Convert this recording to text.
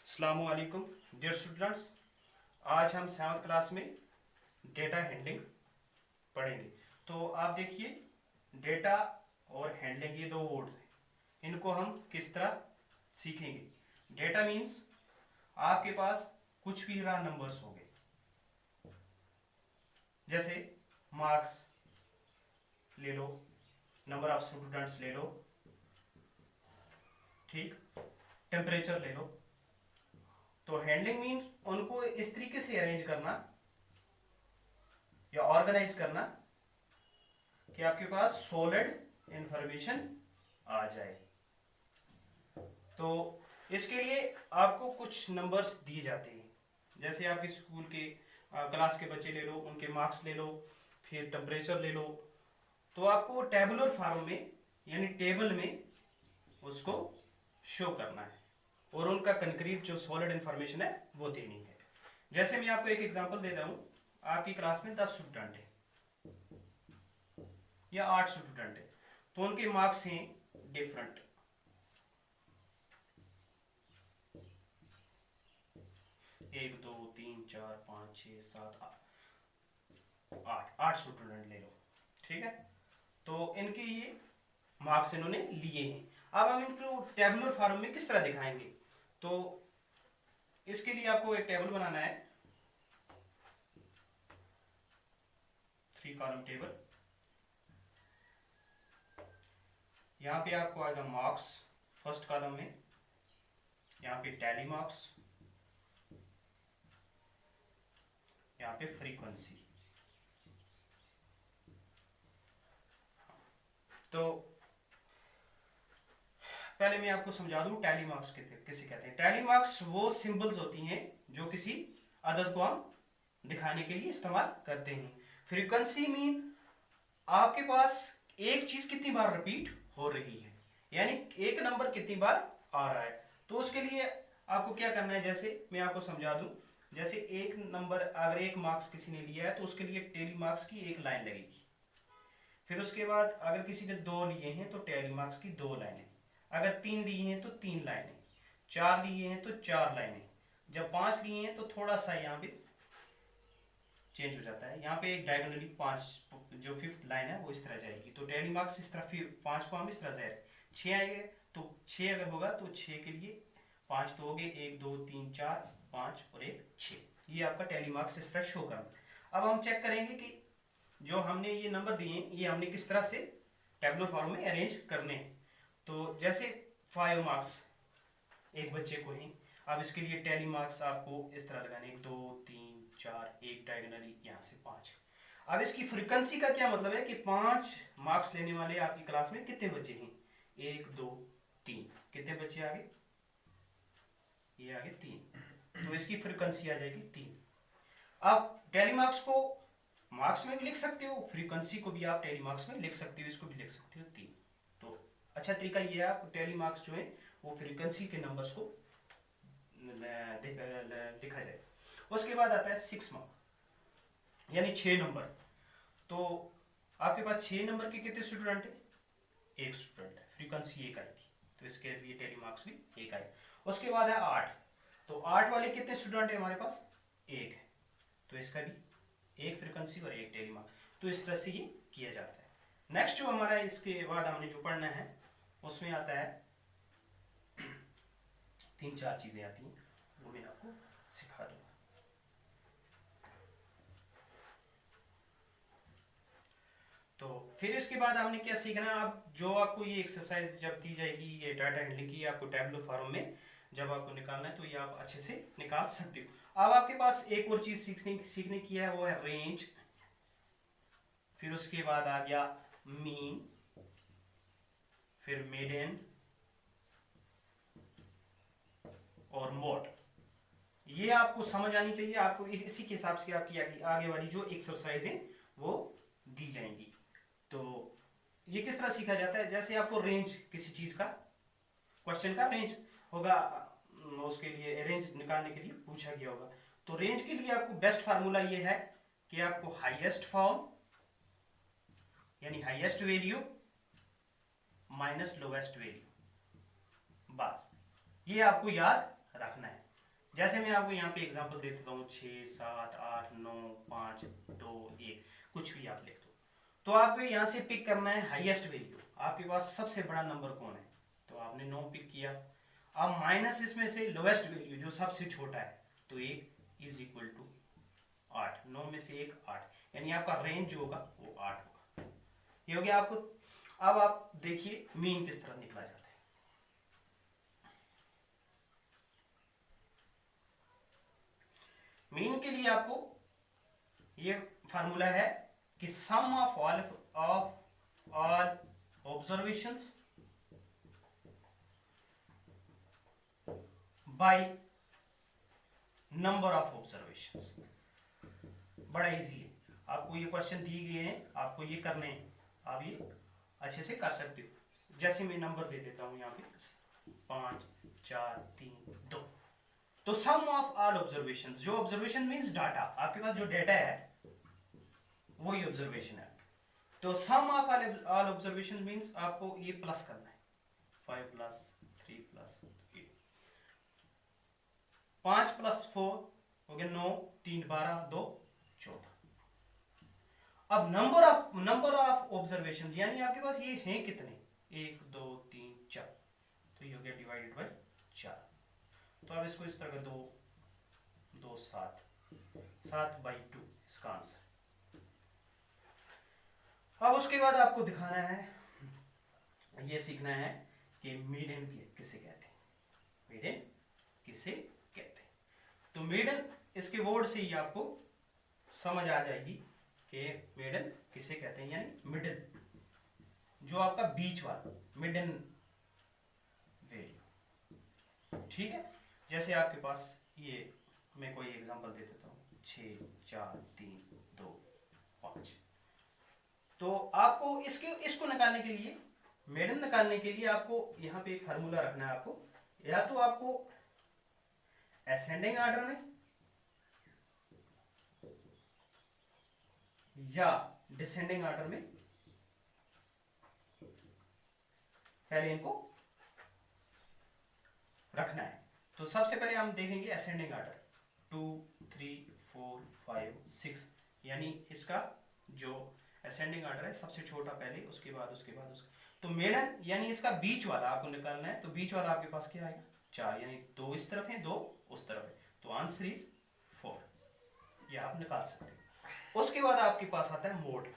अस्सलामुअलैकुम dear students. आज हम 7th क्लास में डेटा हैंडलिंग पढ़ेंगे। तो आप देखिए, डेटा और हैंडलिंग ये दो वर्ड हैं, इनको हम किस तरह सीखेंगे। डेटा मीन्स आपके पास कुछ भी रहा नंबर्स हो गए, जैसे मार्क्स ले लो, नंबर ऑफ स्टूडेंट्स ले लो, ठीक, टेम्परेचर ले लो। तो हैंडलिंग मीन्स उनको इस तरीके से अरेंज करना या ऑर्गेनाइज करना कि आपके पास सॉलिड इंफॉर्मेशन आ जाए। तो इसके लिए आपको कुछ नंबर्स दिए जाते हैं, जैसे आपके स्कूल के क्लास के बच्चे ले लो, उनके मार्क्स ले लो, फिर टेम्परेचर ले लो। तो आपको टेबुलर फॉर्म में यानी टेबल में उसको शो करना है और उनका कंक्रीट जो सॉलिड इंफॉर्मेशन है वो देनी है। जैसे मैं आपको एक एग्जांपल दे रहा हूं, आपकी क्लास में 10 स्टूडेंट है या 8 स्टूडेंट है, तो उनके मार्क्स हैं डिफरेंट। एक दो तीन चार पाँच छः सात आठ आठ स्टूडेंट ले लो, ठीक है। तो इनके ये मार्क्स इन्होंने लिए हैं। अब हम इनको टेबुलर फॉर्म में किस तरह दिखाएंगे, तो इसके लिए आपको एक टेबल बनाना है, 3 कॉलम टेबल। यहाँ पे आपको आएगा मार्क्स फर्स्ट कॉलम में, यहाँ पे टैली मार्क्स, यहाँ पे फ्रीक्वेंसी। तो पहले मैं आपको समझा दूं टैली मार्क्स किसे कहते हैं। टैली मार्क्स वो सिंबल्स होती हैं जो किसी अदद को हम दिखाने के लिए इस्तेमाल करते हैं। फ्रीक्वेंसी मीन आपके पास एक चीज कितनी बार रिपीट हो रही है, यानी एक नंबर कितनी बार आ रहा है। तो उसके लिए आपको क्या करना है, जैसे मैं आपको समझा दूं, जैसे एक नंबर अगर एक मार्क्स किसी ने लिया है तो उसके लिए टैली मार्क्स की एक लाइन लगेगी। फिर उसके बाद अगर किसी ने 2 लिए हैं तो टैली मार्क्स की 2 लाइनें, अगर 3 लिए हैं तो 3 लाइनें, 4 लिए हैं तो 4 लाइनें, जब 5 लिए हैं तो थोड़ा सा यहाँ पे चेंज हो जाता है। यहाँ पे एक डायगोनली 5 जो 5th लाइन है वो इस तरह जाएगी। तो टैली मार्क्स इस तरह, फिर 5 को हम इस तरह से 6 आएंगे, तो 6 अगर होगा तो 6 के लिए 5 तो हो गए, 1 2 3 4 5 और 1 6। ये आपका टैली मार्क्स इस तरह शो करना। अब हम चेक करेंगे कि जो हमने ये नंबर दिए ये हमने किस तरह से टेबुलर फॉर्म में अरेंज करने हैं। तो जैसे 5 मार्क्स एक बच्चे को ही, अब इसके लिए टैली मार्क्स आपको इस तरह लगाने, 2 3 4 एक डायगोनली यहाँ से 5। अब इसकी फ्रीक्वेंसी का क्या मतलब है कि 5 मार्क्स लेने वाले आपकी क्लास में कितने बच्चे हैं, 1 2 3, कितने बच्चे आ गए, ये आ गए 3। तो इसकी फ्रीक्वेंसी आ जाएगी 3। आप टैली मार्क्स को मार्क्स में भी लिख सकते हो, फ्रीक्वेंसी को भी आप टैली मार्क्स में लिख सकते हो, इसको भी लिख सकते हो 3। तो अच्छा तरीका ये है, आप टैली मार्क्स जो है वो फ्रीक्वेंसी के नंबर्स को लिखा जाए। उसके बाद आता है 6 मार्क यानी 6 नंबर। तो आपके पास 6 नंबर के कितने स्टूडेंट है, एक स्टूडेंट है, फ्रीक्वेंसी 1 आएगी, तो इसके लिए टैली मार्क्स भी 1 आएगा। उसके बाद है 8, तो 8 वाले कितने स्टूडेंट है हमारे पास, 1 है, तो इसका भी 1 फ्रीक्वेंसी और 1 टैली मार्क। तो इस तरह से ये किया जाता है। नेक्स्ट जो हमारा इसके बाद हमने जो पढ़ना है उसमें आता है 3 4 चीजें आती हैं, वो मैं आपको सिखा दूंगा। तो फिर इसके बाद हमने क्या सीखना है, अब जो आपको ये एक्सरसाइज जब दी जाएगी, ये डाटा हैंडलिंग की आपको टेबुलर फॉर्म में जब आपको निकालना है तो ये आप अच्छे से निकाल सकते हो। अब आपके पास एक और चीज सीखने की है, वो है रेंज। फिर उसके बाद आ गया मीन, फिर मीडियन और मोड। ये आपको समझ आनी चाहिए, आपको इसी के हिसाब से आपकी आगे वाली जो एक्सरसाइज है वो दी जाएंगी। तो ये किस तरह सीखा जाता है, जैसे आपको रेंज किसी चीज का, क्वेश्चन का रेंज होगा, उसके लिए रेंज निकालने के लिए पूछा गया होगा। तो रेंज के लिए आपको बेस्ट फार्मूला ये है कि आपको हाईएस्ट फॉर्म यानी highest value minus lowest value, बस ये आपको याद रखना है। जैसे मैं आपको यहाँ पे एग्जांपल दे देता हूँ 6 7 8 9 5 2 1, कुछ भी आप लिख दो। तो आपको यहाँ से पिक करना है हाईएस्ट वैल्यू, आपके पास सबसे बड़ा नंबर कौन है, तो आपने 9 पिक किया। अब माइनस इसमें से लोएस्ट वैल्यू जो सबसे छोटा है, तो 1 इज इक्वल टू 8, 9 में से 1 8, यानी आपका रेंज जो होगा वो 8 होगा। ये हो गया आपको। अब आप देखिए मीन किस तरह निकला जाता है। मीन के लिए आपको ये फार्मूला है कि sum of all observations by number of observations. बड़ा इजी है, आपको ये क्वेश्चन दिए गए हैं, आपको ये करने हैं, आप ये अच्छे से कर सकते हो। जैसे मैं नंबर दे देता हूं यहाँ पे 5 4 3 2। तो सम ऑफ ऑल ऑब्जर्वेशन, जो ऑब्जर्वेशन मींस डाटा, आपके पास जो डाटा है वही ऑब्जर्वेशन है। तो सम ऑफ ऑल ऑब्जर्वेशन मींस आपको ये प्लस करना है, 5 प्लस 3 प्लस 8, 5 प्लस 4 हो गया 9, 3 12 2 14। अब नंबर ऑफ ऑब्जर्वेशन यानी आपके पास ये हैं कितने, 1 2 3 4, तो ये हो गया डिवाइडेड बाय 4। तो अब इसको इस तरह का 2 2 7 7 बाई 2 इसका आंसर। अब उसके बाद आपको दिखाना है, ये सीखना है कि मीडियन किसे कहते हैं, मीडियन किसे कहते हैं। तो मीडियन इसके वर्ड से ही आपको समझ आ जाएगी कि मीडियन किसे कहते हैं, यानी मिडिल, जो आपका बीच वाला मिडिल वैल्यू। ठीक है, जैसे आपके पास ये मैं कोई एग्जांपल दे देता हूँ 6 4 3 2 5। तो आपको इसको निकालने के लिए, मेडन निकालने के लिए आपको यहाँ पे एक फार्मूला रखना है। आपको या तो आपको असेंडिंग ऑर्डर में या डिसेंडिंग ऑर्डर में पहले इनको रखना है। तो सबसे पहले हम देखेंगे असेंडिंग ऑर्डर 2 3 4 5 6, यानी इसका जो असेंडिंग ऑर्डर है सबसे छोटा पहले, उसके बाद उसके बाद उसके। तो मेडन यानी इसका बीच वाला आपको निकालना है। तो बीच वाला आपके पास क्या आएगा 4, यानी 2 इस तरफ है 2 उस तरफ है, तो आंसर इज 4, ये आप निकाल सकते हैं। उसके बाद आपके पास आता है मोड।